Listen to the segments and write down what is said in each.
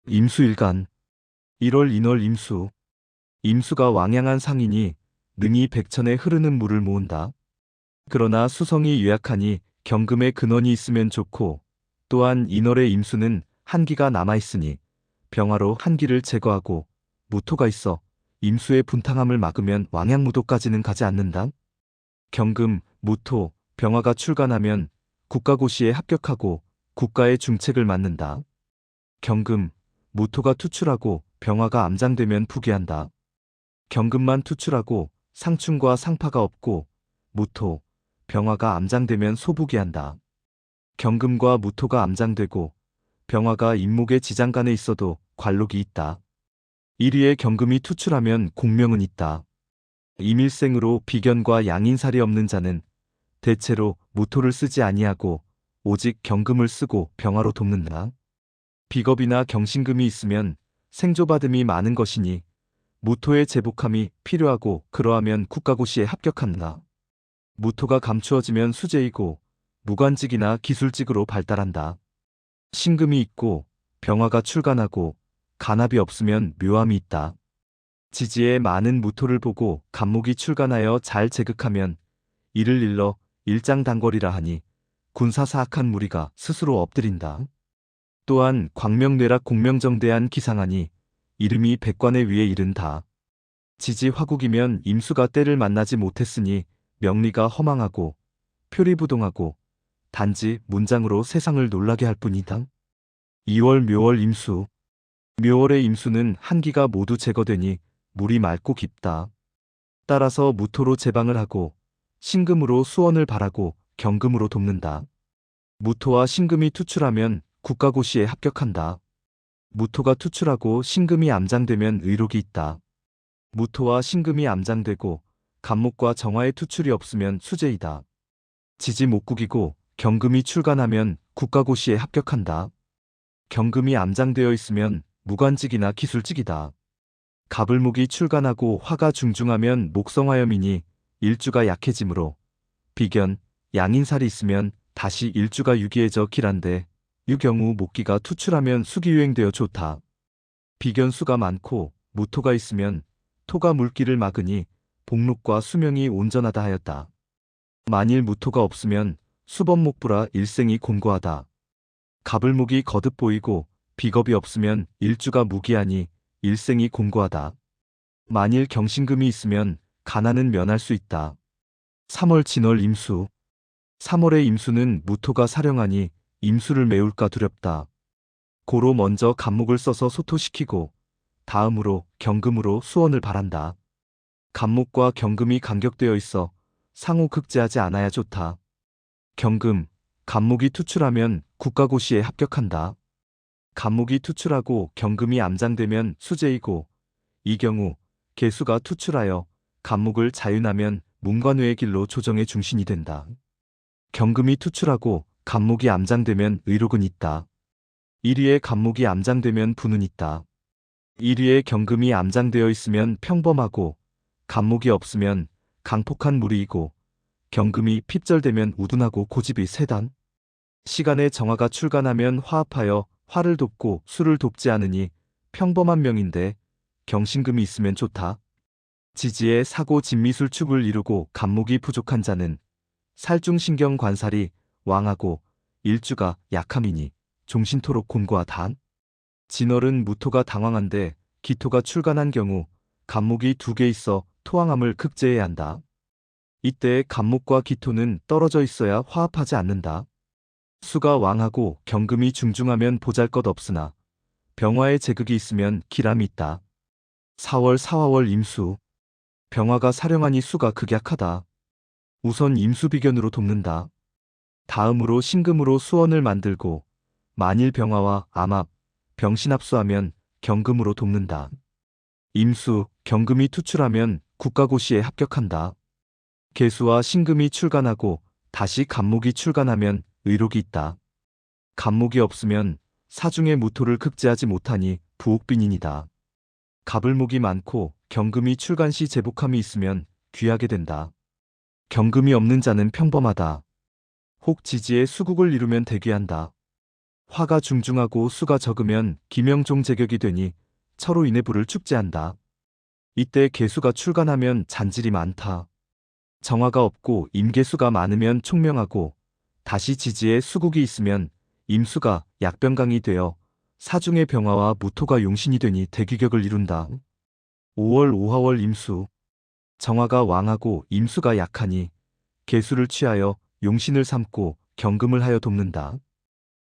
임수일간 1월 인월 임수. 임수가 왕양한 상이니 능히 백천에 흐르는 물을 모은다. 그러나 수성이 유약하니 경금의 근원이 있으면 좋고, 또한 인월의 임수는 한기가 남아있으니 병화로 한기를 제거하고 무토가 있어 임수의 분탕함을 막으면 왕양무도까지는 가지 않는다. 경금, 무토, 병화가 출간하면 국가고시에 합격하고 국가의 중책을 맡는다. 경금, 무토가 투출하고 병화가 암장되면 부귀한다. 경금만 투출하고 상충과 상파가 없고 무토, 병화가 암장되면 소부귀한다. 경금과 무토가 암장되고 병화가 임목의 지장간에 있어도 관록이 있다. 1위에 경금이 투출하면 공명은 있다. 임일생으로 비견과 양인살이 없는 자는 대체로 무토를 쓰지 아니하고 오직 경금을 쓰고 병화로 돕는다. 비겁이나 경신금이 있으면 생조받음이 많은 것이니 무토의 제복함이 필요하고, 그러하면 국가고시에 합격한다. 무토가 감추어지면 수재이고 무관직이나 기술직으로 발달한다. 신금이 있고 병화가 출간하고 간합이 없으면 묘함이 있다. 지지에 많은 무토를 보고 간목이 출간하여 잘 제극하면 이를 일러 일장단거리라 하니 군사사악한 무리가 스스로 엎드린다. 또한 광명뇌락 공명정대한 기상하니 이름이 백관의 위에 이른다. 지지 화국이면 임수가 때를 만나지 못했으니 명리가 허망하고 표리부동하고 단지 문장으로 세상을 놀라게 할 뿐이다. 2월 묘월 임수. 묘월의 임수는 한기가 모두 제거되니 물이 맑고 깊다. 따라서 무토로 제방을 하고 신금으로 수원을 바라고 경금으로 돕는다. 무토와 신금이 투출하면 국가고시에 합격한다. 무토가 투출하고 신금이 암장되면 의록이 있다. 무토와 신금이 암장되고 간목과 정화의 투출이 없으면 수재이다. 지지 목국이고 경금이 출간하면 국가고시에 합격한다. 경금이 암장되어 있으면 무관직이나 기술직이다. 갑을목이 출간하고 화가 중중하면 목성화염이니 일주가 약해지므로 비견, 양인살이 있으면 다시 일주가 유기해져 길한데, 유경우 목기가 투출하면 수기유행되어 좋다. 비견수가 많고 무토가 있으면 토가 물기를 막으니 복록과 수명이 온전하다 하였다. 만일 무토가 없으면 수범목부라 일생이 곤고하다. 갑을목이 거듭 보이고 비겁이 없으면 일주가 무기하니 일생이 곤고하다. 만일 경신금이 있으면 가난은 면할 수 있다. 3월 진월 임수. 3월의 임수는 무토가 사령하니 임수를 메울까 두렵다. 고로 먼저 간목을 써서 소토시키고 다음으로 경금으로 수원을 바란다. 간목과 경금이 간격되어 있어 상호 극제하지 않아야 좋다. 경금, 간목이 투출하면 국가고시에 합격한다. 간목이 투출하고 경금이 암장되면 수재이고, 이 경우 개수가 투출하여 간목을 자윤하면 문관외의 길로 조정의 중심이 된다. 경금이 투출하고 간목이 암장되면 의록은 있다. 1위에 간목이 암장되면 부는 있다. 1위에 경금이 암장되어 있으면 평범하고 간목이 없으면 강폭한 무리이고, 경금이 핍절되면 우둔하고 고집이 세단. 시간에 정화가 출간하면 화합하여 화를 돕고 수를 돕지 않으니 평범한 명인데 경신금이 있으면 좋다. 지지에 사고 진미술축을 이루고 간목이 부족한 자는 살중신경 관살이 왕하고 일주가 약함이니 종신토록 곤고하단. 진월은 무토가 당황한데 기토가 출간한 경우 간목이 2개 있어 토왕함을 극제해야 한다. 이때 간목과 기토는 떨어져 있어야 화합하지 않는다. 수가 왕하고 경금이 중중하면 보잘것없으나 병화의 제극이 있으면 기람이 있다. 4월 사화월 임수. 병화가 사령하니 수가 극약하다. 우선 임수비견으로 돕는다. 다음으로 신금으로 수원을 만들고 만일 병화와 암합, 병신합수하면 경금으로 돕는다. 임수, 경금이 투출하면 국가고시에 합격한다. 개수와 신금이 출간하고 다시 간목이 출간하면 의록이 있다. 간목이 없으면 사중의 무토를 극제하지 못하니 부옥빈인이다. 갑을목이 많고 경금이 출간 시 제복함이 있으면 귀하게 된다. 경금이 없는 자는 평범하다. 혹 지지에 수국을 이루면 대귀한다. 화가 중중하고 수가 적으면 기명종 제격이 되니 처로 인해 불을 축제한다. 이때 개수가 출간하면 잔질이 많다. 정화가 없고 임계수가 많으면 총명하고 다시 지지에 수국이 있으면 임수가 약병강이 되어 사중의 병화와 무토가 용신이 되니 대귀격을 이룬다. 5월 5화월 임수. 정화가 왕하고 임수가 약하니 개수를 취하여 용신을 삼고 경금을 하여 돕는다.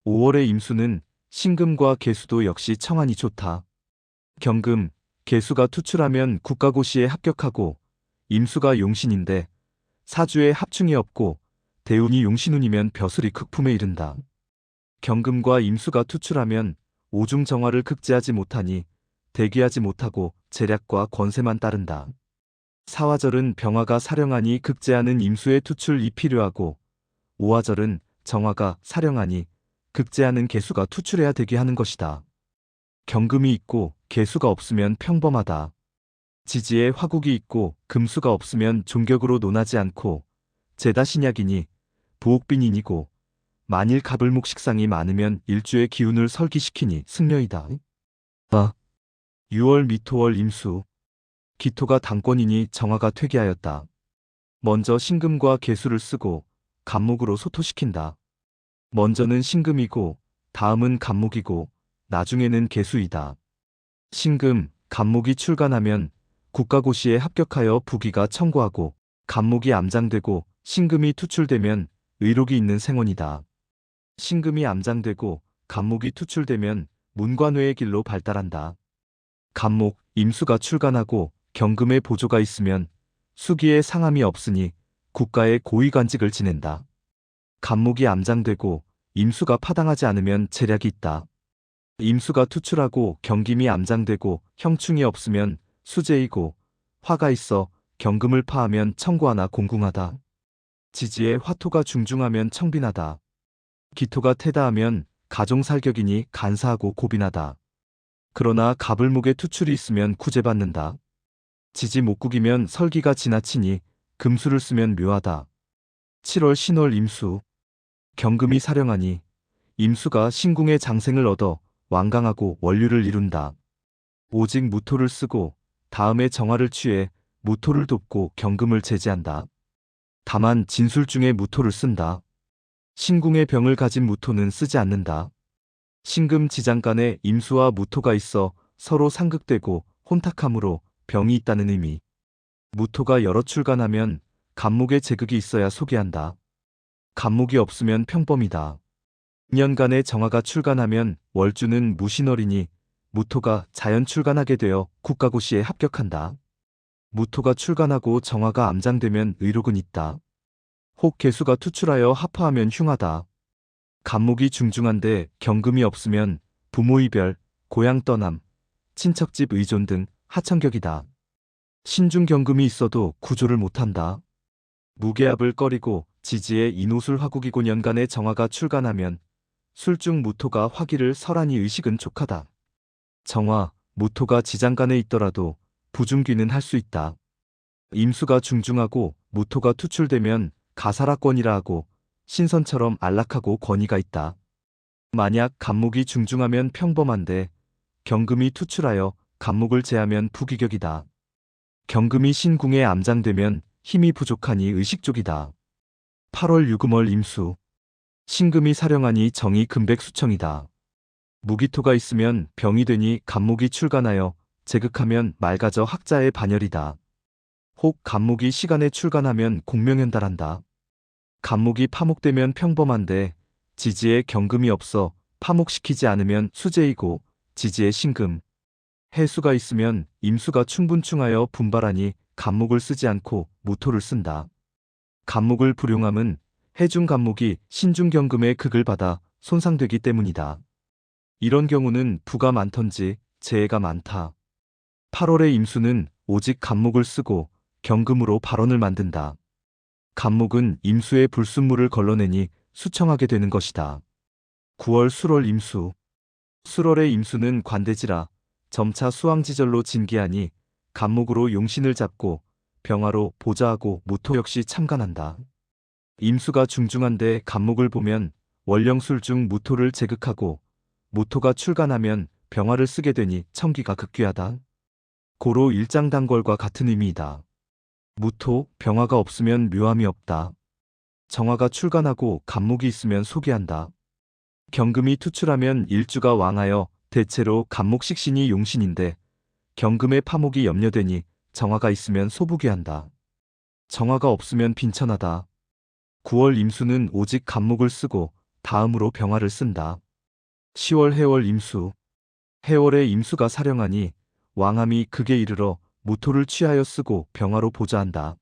5월의 임수는 신금과 개수도 역시 청한이 좋다. 경금, 개수가 투출하면 국가고시에 합격하고 임수가 용신인데 사주에 합충이 없고 대운이 용신운이면 벼슬이 극품에 이른다. 경금과 임수가 투출하면 오중정화를 극제하지 못하니 대기하지 못하고 재략과 권세만 따른다. 사화절은 병화가 사령하니 극제하는 임수의 투출이 필요하고 오화절은 정화가 사령하니 극제하는 개수가 투출해야 되게 하는 것이다. 경금이 있고 개수가 없으면 평범하다. 지지에 화국이 있고 금수가 없으면 존격으로 논하지 않고 제다신약이니 부옥빈인이고 만일 갑을목식상이 많으면 일주의 기운을 설기시키니 승려이다. 6월 미토월 임수. 기토가 당권이니 정화가 퇴기하였다. 먼저 신금과 개수를 쓰고 간목으로 소토시킨다. 먼저는 신금이고 다음은 간목이고 나중에는 개수이다. 신금, 간목이 출간하면 국가고시에 합격하여 부기가 청구하고 간목이 암장되고 신금이 투출되면 의록이 있는 생원이다. 신금이 암장되고 간목이 투출되면 문관회의 길로 발달한다. 간목, 임수가 출간하고 경금의 보조가 있으면 수기에 상함이 없으니 국가의 고위관직을 지낸다. 간목이 암장되고 임수가 파당하지 않으면 재략이 있다. 임수가 투출하고 경금이 암장되고 형충이 없으면 수재이고 화가 있어 경금을 파하면 청구하나 공궁하다. 지지에 화토가 중중하면 청빈하다. 기토가 태다하면 가종살격이니 간사하고 고빈하다. 그러나 갑을목에 투출이 있으면 구제받는다. 지지 목국이면 설기가 지나치니 금수를 쓰면 묘하다. 7월 신월 임수. 경금이 사령하니 임수가 신궁의 장생을 얻어 완강하고 원류를 이룬다. 오직 무토를 쓰고 다음에 정화를 취해 무토를 돕고 경금을 제지한다. 다만 진술 중에 무토를 쓴다. 신궁의 병을 가진 무토는 쓰지 않는다. 신금 지장간에 임수와 무토가 있어 서로 상극되고 혼탁함으로 병이 있다는 의미. 무토가 여러 출간하면 간목의 제극이 있어야 소개한다. 간목이 없으면 평범이다. 2년간의 정화가 출간하면 월주는 무신월이니 무토가 자연 출간하게 되어 국가고시에 합격한다. 무토가 출간하고 정화가 암장되면 의록은 있다. 혹 개수가 투출하여 합화하면 흉하다. 간목이 중중한데 경금이 없으면 부모 이별, 고향 떠남, 친척집 의존 등 하청격이다. 신중경금이 있어도 구조를 못한다. 무게압을 꺼리고 지지에 인호술 화국이고 년간의 정화가 출간하면 술중 무토가 화기를 설하니 의식은 촉하다. 정화, 무토가 지장간에 있더라도 부중귀는 할 수 있다. 임수가 중중하고 무토가 투출되면 가사라권이라 하고 신선처럼 안락하고 권위가 있다. 만약 간목이 중중하면 평범한데 경금이 투출하여 간목을 제하면 부귀격이다. 경금이 신궁에 암장되면 힘이 부족하니 의식족이다. 8월 유금월 임수. 신금이 사령하니 정이 금백수청이다. 무기토가 있으면 병이 되니 간목이 출간하여 제극하면 맑아져 학자의 반열이다. 혹 간목이 시간에 출간하면 공명현달한다. 간목이 파목되면 평범한데 지지에 경금이 없어 파목시키지 않으면 수재이고 지지에 신금, 해수가 있으면 임수가 충분충하여 분발하니 간목을 쓰지 않고 무토를 쓴다. 간목을 불용함은 해중 간목이 신중경금의 극을 받아 손상되기 때문이다. 이런 경우는 부가 많던지 재해가 많다. 8월의 임수는 오직 간목을 쓰고 경금으로 발언을 만든다. 간목은 임수의 불순물을 걸러내니 수청하게 되는 것이다. 9월 술월 임수. 술월의 임수는 관대지라 점차 수왕지절로 진기하니 간목으로 용신을 잡고 병화로 보좌하고 무토 역시 참관한다. 임수가 중중한데 간목을 보면 월령술 중 무토를 제극하고 무토가 출간하면 병화를 쓰게 되니 청기가 극귀하다. 고로 일장단궐과 같은 의미이다. 무토, 병화가 없으면 묘함이 없다. 정화가 출간하고 간목이 있으면 소기한다. 경금이 투출하면 일주가 왕하여 대체로 간목식신이 용신인데 경금의 파목이 염려되니 정화가 있으면 소부귀한다. 정화가 없으면 빈천하다. 9월 임수는 오직 간목을 쓰고 다음으로 병화를 쓴다. 10월 해월 임수. 해월에 임수가 사령하니 왕함이 극에 이르러 무토를 취하여 쓰고 병화로 보좌한다.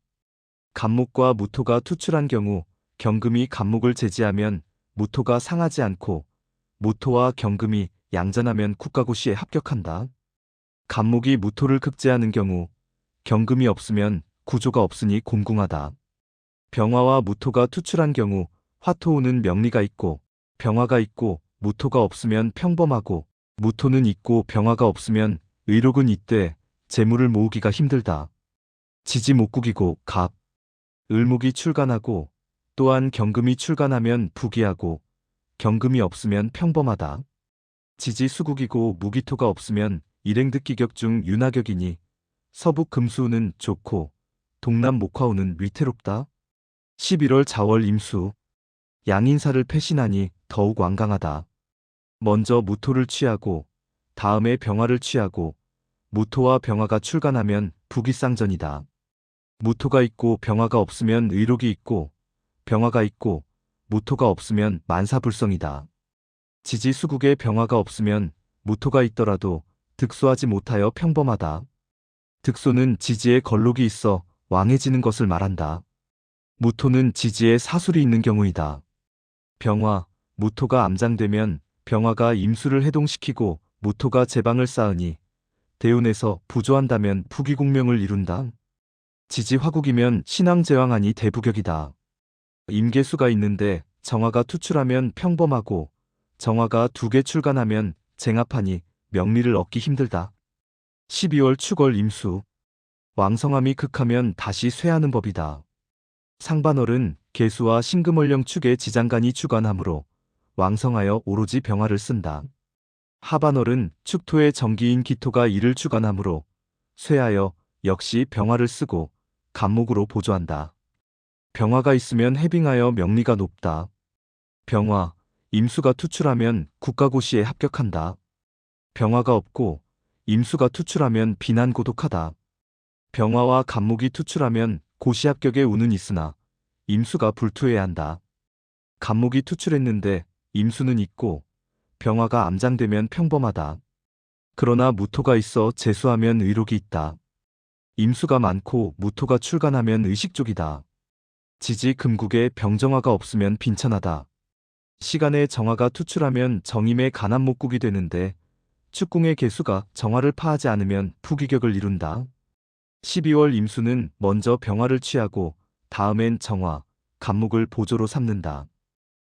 간목과 무토가 투출한 경우 경금이 간목을 제지하면 무토가 상하지 않고 무토와 경금이 양전하면 국가고시에 합격한다. 간목이 무토를 극제하는 경우 경금이 없으면 구조가 없으니 곤궁하다. 병화와 무토가 투출한 경우 화토우는 명리가 있고 병화가 있고 무토가 없으면 평범하고 무토는 있고 병화가 없으면 의록은 있되 재물을 모으기가 힘들다. 지지 못국이고 갑, 을목이 출간하고 또한 경금이 출간하면 부귀하고 경금이 없으면 평범하다. 지지 수국이고 무기토가 없으면 일행득기격 중 윤하격이니 서북 금수우는 좋고 동남 목화우는 위태롭다. 11월 자월 임수. 양인사를 패신하니 더욱 완강하다. 먼저 무토를 취하고 다음에 병화를 취하고 무토와 병화가 출간하면 부귀쌍전이다. 무토가 있고 병화가 없으면 의록이 있고 병화가 있고 무토가 없으면 만사불성이다. 지지수국에 병화가 없으면 무토가 있더라도 득소하지 못하여 평범하다. 득소는 지지에 걸록이 있어 왕해지는 것을 말한다. 무토는 지지에 사술이 있는 경우이다. 병화, 무토가 암장되면 병화가 임수를 해동시키고 무토가 제방을 쌓으니 대운에서 부조한다면 부귀공명을 이룬다. 지지 화국이면 신왕제왕하니 대부격이다. 임계수가 있는데 정화가 투출하면 평범하고 정화가 2개 출간하면 쟁합하니 명리를 얻기 힘들다. 12월 축월 임수. 왕성함이 극하면 다시 쇠하는 법이다. 상반월은 계수와 신금월령 축의 지장간이 주관하므로 왕성하여 오로지 병화를 쓴다. 하반월은 축토의 정기인 기토가 이를 주관하므로 쇠하여 역시 병화를 쓰고 간목으로 보조한다. 병화가 있으면 해빙하여 명리가 높다. 병화, 임수가 투출하면 국가고시에 합격한다. 병화가 없고 임수가 투출하면 비난고독하다. 병화와 간목이 투출하면 고시 합격의 운은 있으나 임수가 불투해야 한다. 간목이 투출했는데 임수는 있고 병화가 암장되면 평범하다. 그러나 무토가 있어 재수하면 의록이 있다. 임수가 많고 무토가 출간하면 의식족이다. 지지 금국에 병정화가 없으면 빈천하다. 시간에 정화가 투출하면 정임의 간암목국이 되는데 축궁의 개수가 정화를 파하지 않으면 부귀격을 이룬다. 12월 임수는 먼저 병화를 취하고 다음엔 정화, 간목을 보조로 삼는다.